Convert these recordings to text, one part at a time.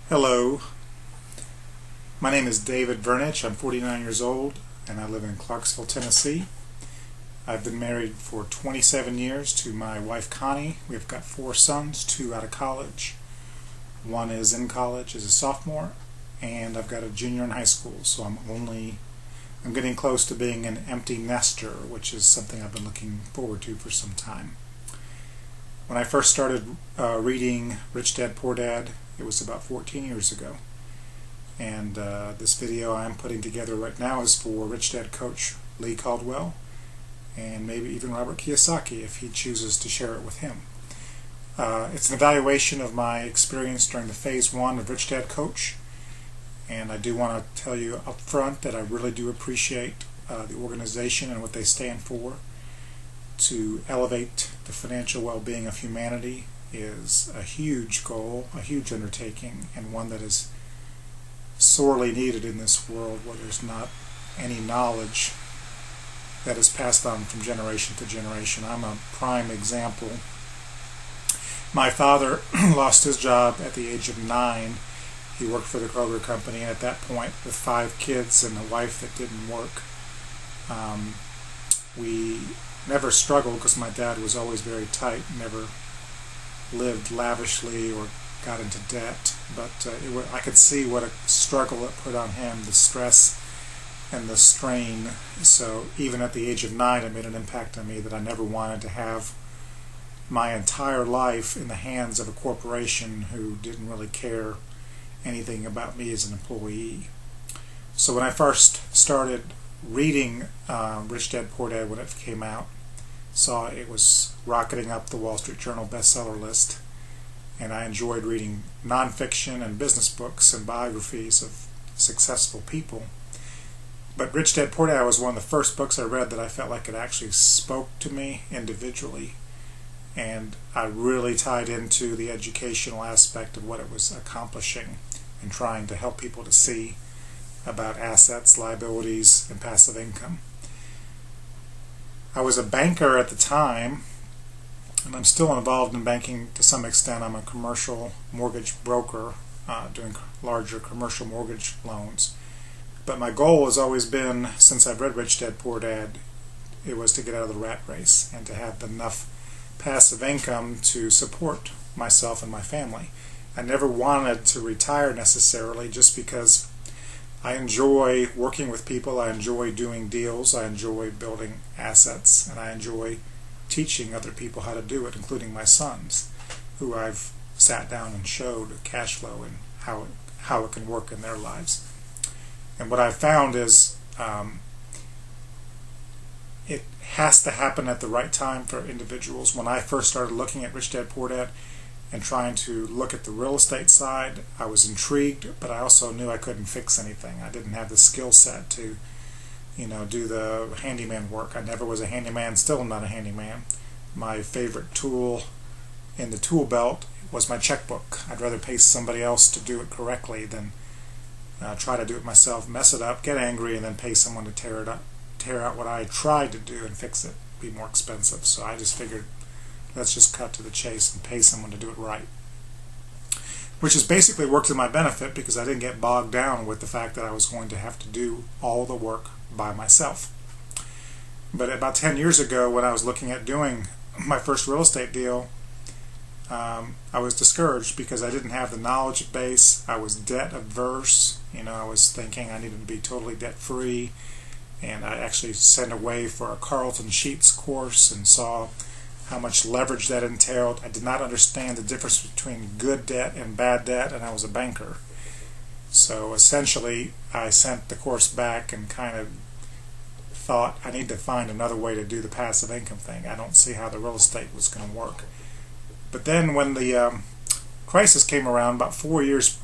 Hello, my name is David Vernich. I'm 49 years old and I live in Clarksville, Tennessee. I've been married for 27 years to my wife Connie. We've got 4 sons, 2 out of college. One is in college as a sophomore, and I've got a junior in high school, so I'm getting close to being an empty nester, which is something I've been looking forward to for some time. When I first started reading Rich Dad Poor Dad, it was about 14 years ago. And this video I'm putting together right now is for Rich Dad coach Lee Caldwell, and maybe even Robert Kiyosaki if he chooses to share it with him. It's an evaluation of my experience during the phase 1 of Rich Dad Coach, and I do want to tell you up front that I really do appreciate the organization and what they stand for. To elevate the financial well-being of humanity is a huge goal, a huge undertaking, and one that is sorely needed in this world where there's not any knowledge that is passed on from generation to generation. I'm a prime example. My father lost his job at the age of 9. He worked for the Kroger company, and at that point, with 5 kids and a wife that didn't work, we never struggled because my dad was always very tight, never lived lavishly or got into debt, but I could see what a struggle it put on him, the stress and the strain. So even at the age of 9, it made an impact on me that I never wanted to have my entire life in the hands of a corporation who didn't really care anything about me as an employee. So when I first started reading Rich Dad Poor Dad when it came out, saw it was rocketing up the Wall Street Journal bestseller list, and I enjoyed reading nonfiction and business books and biographies of successful people. But Rich Dad Poor Dad was one of the first books I read that I felt like it actually spoke to me individually, and I really tied into the educational aspect of what it was accomplishing and trying to help people to see about assets, liabilities, and passive income. I was a banker at the time, and I'm still involved in banking to some extent. I'm a commercial mortgage broker doing larger commercial mortgage loans. But my goal has always been, since I've read Rich Dad Poor Dad, it was to get out of the rat race and to have enough passive income to support myself and my family. I never wanted to retire necessarily, just because I enjoy working with people, I enjoy doing deals, I enjoy building assets, and I enjoy teaching other people how to do it, including my sons, who I've sat down and showed cash flow and how it can work in their lives. And what I've found is it has to happen at the right time for individuals. When I first started looking at Rich Dad Poor Dad and trying to look at the real estate side, I was intrigued, but I also knew I couldn't fix anything. I didn't have the skill set to, do the handyman work. I never was a handyman, still not a handyman. My favorite tool in the tool belt was my checkbook. I'd rather pay somebody else to do it correctly than try to do it myself, mess it up, get angry, and then pay someone to tear out what I tried to do and fix it. It'd be more expensive. So I just figured, let's just cut to the chase and pay someone to do it right. Which has basically worked to my benefit, because I didn't get bogged down with the fact that I was going to have to do all the work by myself. But about 10 years ago, when I was looking at doing my first real estate deal, I was discouraged because I didn't have the knowledge base. I was debt averse. I was thinking I needed to be totally debt free, and I actually sent away for a Carlton Sheets course and saw how much leverage that entailed. I did not understand the difference between good debt and bad debt, and I was a banker. So essentially, I sent the course back and kind of thought, I need to find another way to do the passive income thing. I don't see how the real estate was going to work. But then when the crisis came around about 4 years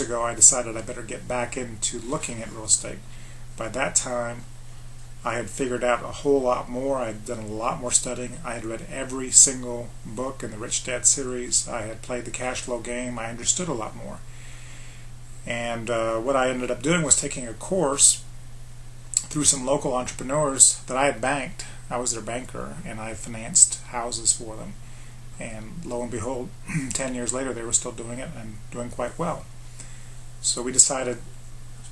ago, I decided I better get back into looking at real estate. By that time, I had figured out a whole lot more. I had done a lot more studying. I had read every single book in the Rich Dad series. I had played the cash flow game. I understood a lot more. And what I ended up doing was taking a course through some local entrepreneurs that I had banked. I was their banker, and I financed houses for them. And lo and behold, 10 years later, they were still doing it and doing quite well. So we decided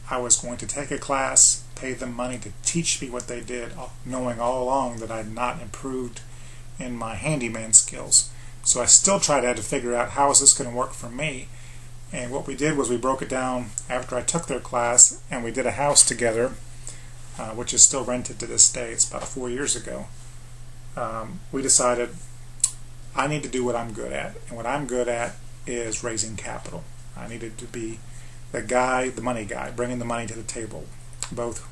I was going to take a class, pay them money to teach me what they did, knowing all along that I'd not improved in my handyman skills. So I still had to figure out how is this going to work for me. And what we did was we broke it down after I took their class, and we did a house together, which is still rented to this day. It's about 4 years ago. We decided I need to do what I'm good at, and what I'm good at is raising capital. I needed to be the money guy, bringing the money to the table, both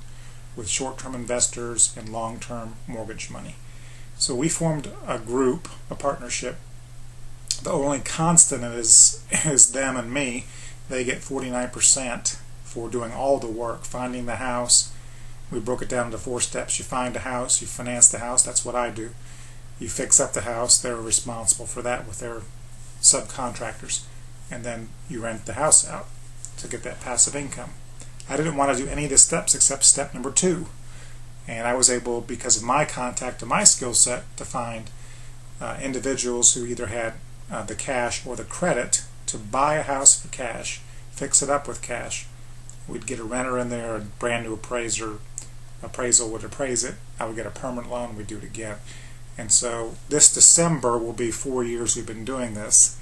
with short-term investors and long-term mortgage money. So we formed a group, a partnership. The only constant is them and me. They get 49% for doing all the work, finding the house. We broke it down into 4 steps. You find a house, you finance the house, that's what I do. You fix up the house, they're responsible for that with their subcontractors. And then you rent the house out to get that passive income. I didn't want to do any of the steps except step number 2. And I was able, because of my contact and my skill set, to find individuals who either had the cash or the credit to buy a house for cash, fix it up with cash. We'd get a renter in there, a brand new appraisal would appraise it. I would get a permanent loan, we'd do it again. And so this December will be 4 years we've been doing this.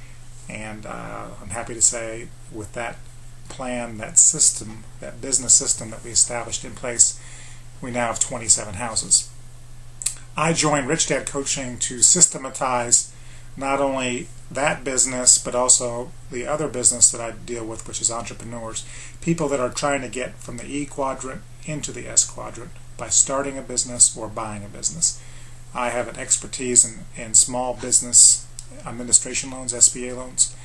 And I'm happy to say with that plan, that system, that business system that we established in place, we now have 27 houses. I joined Rich Dad Coaching to systematize not only that business, but also the other business that I deal with, which is entrepreneurs, people that are trying to get from the E quadrant into the S quadrant by starting a business or buying a business. I have an expertise in small business administration loans, SBA loans,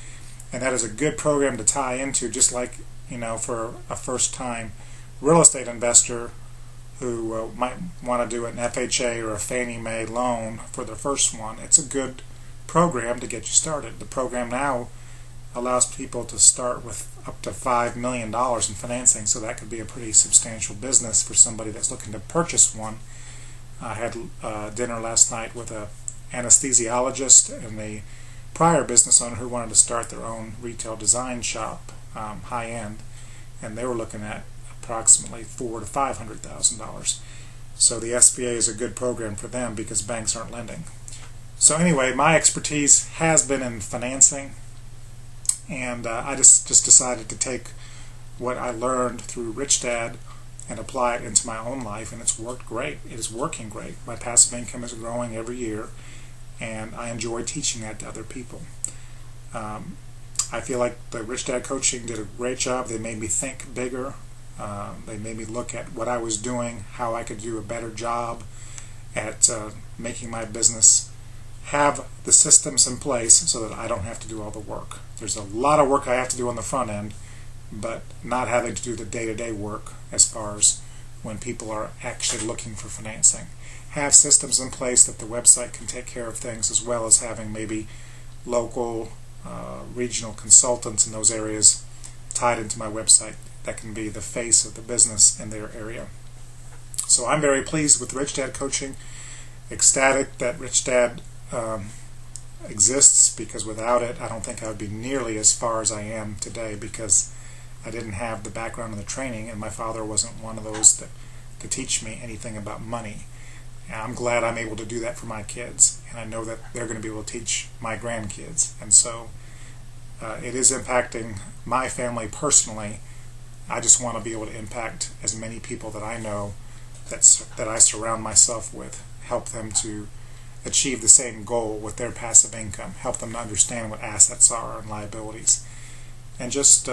and that is a good program to tie into, just like, for a first-time real estate investor who might want to do an FHA or a Fannie Mae loan for their first one. It's a good program to get you started. The program now allows people to start with up to $5 million in financing, so that could be a pretty substantial business for somebody that's looking to purchase one. I had dinner last night with an anesthesiologist and a prior business owner who wanted to start their own retail design shop, high-end, and they were looking at approximately $400,000 to $500,000. So the SBA is a good program for them because banks aren't lending. So anyway, my expertise has been in financing, and I just decided to take what I learned through Rich Dad and apply it into my own life, and it's worked great. It is working great. My passive income is growing every year, and I enjoy teaching that to other people. I feel like the Rich Dad Coaching did a great job. They made me think bigger. They made me look at what I was doing, how I could do a better job at making my business have the systems in place so that I don't have to do all the work. There's a lot of work I have to do on the front end, but not having to do the day-to-day work as far as when people are actually looking for financing. Have systems in place that the website can take care of things, as well as having maybe local, regional consultants in those areas tied into my website that can be the face of the business in their area. So I'm very pleased with Rich Dad Coaching, ecstatic that Rich Dad exists, because without it I don't think I would be nearly as far as I am today, because I didn't have the background and the training, and my father wasn't one of those to teach me anything about money. And I'm glad I'm able to do that for my kids, and I know that they're going to be able to teach my grandkids. And so it is impacting my family personally. I just want to be able to impact as many people that I know that I surround myself with, help them to achieve the same goal with their passive income, help them to understand what assets are and liabilities, and just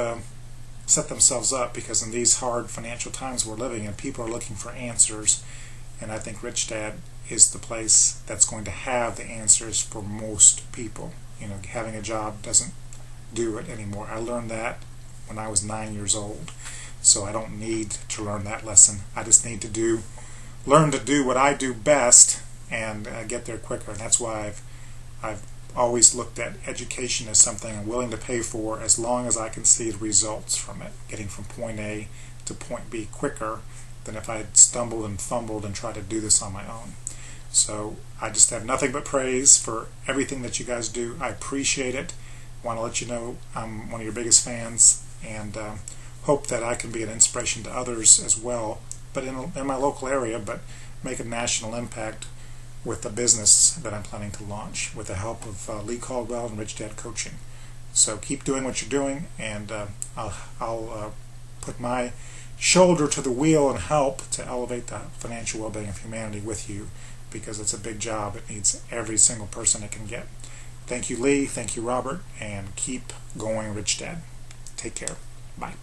set themselves up, because in these hard financial times we're living in, people are looking for answers, and I think Rich Dad is the place that's going to have the answers for most people. Having a job doesn't do it anymore. I learned that when I was 9 years old, so I don't need to learn that lesson. I just need to learn to do what I do best and get there quicker. And that's why I've always looked at education as something I'm willing to pay for, as long as I can see the results from it, getting from point A to point B quicker than if I had stumbled and fumbled and tried to do this on my own. So I just have nothing but praise for everything that you guys do. I appreciate it. Want to let you know I'm one of your biggest fans, and hope that I can be an inspiration to others as well, but in my local area, but make a national impact with the business that I'm planning to launch with the help of Lee Caldwell and Rich Dad Coaching. So keep doing what you're doing, and I'll put my shoulder to the wheel and help to elevate the financial well-being of humanity with you, because it's a big job. It needs every single person it can get. Thank you, Lee. Thank you, Robert. And keep going, Rich Dad. Take care. Bye.